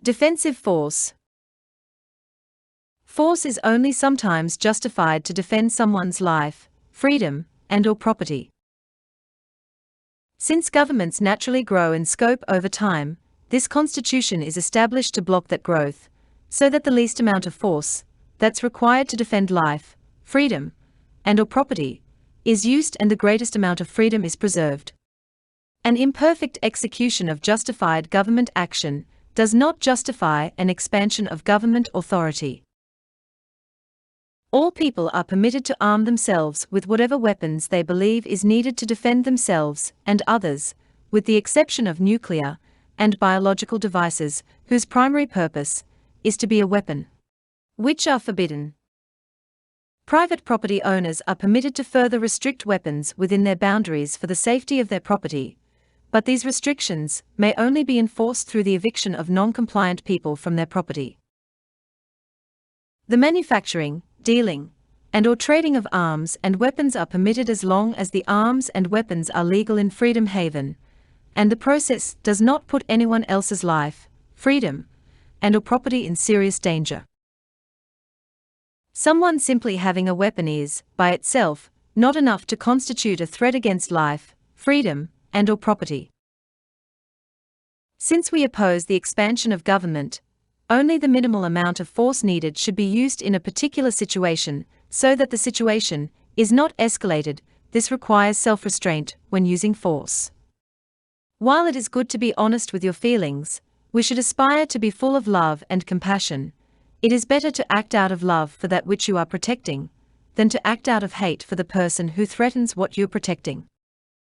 Defensive force. Force is only sometimes justified to defend someone's life, freedom, and/or property. Since governments naturally grow in scope over time, this constitution is established to block that growth, so that the least amount of force that's required to defend life, freedom, and/or property is used and the greatest amount of freedom is preserved. An imperfect execution of justified government action does not justify an expansion of government authority. All people are permitted to arm themselves with whatever weapons they believe is needed to defend themselves and others, with the exception of nuclear and biological devices whose primary purpose is to be a weapon, which are forbidden. Private property owners are permitted to further restrict weapons within their boundaries for the safety of their property, but these restrictions may only be enforced through the eviction of non-compliant people from their property. The manufacturing, dealing, and/or trading of arms and weapons are permitted as long as the arms and weapons are legal in Freedom Haven, and the process does not put anyone else's life, freedom, and/or property in serious danger. Someone simply having a weapon is, by itself, not enough to constitute a threat against life, freedom, and/or property. Since we oppose the expansion of government, only the minimal amount of force needed should be used in a particular situation, so that the situation is not escalated. This requires self-restraint when using force. While it is good to be honest with your feelings, we should aspire to be full of love and compassion. It is better to act out of love for that which you are protecting, than to act out of hate for the person who threatens what you're protecting.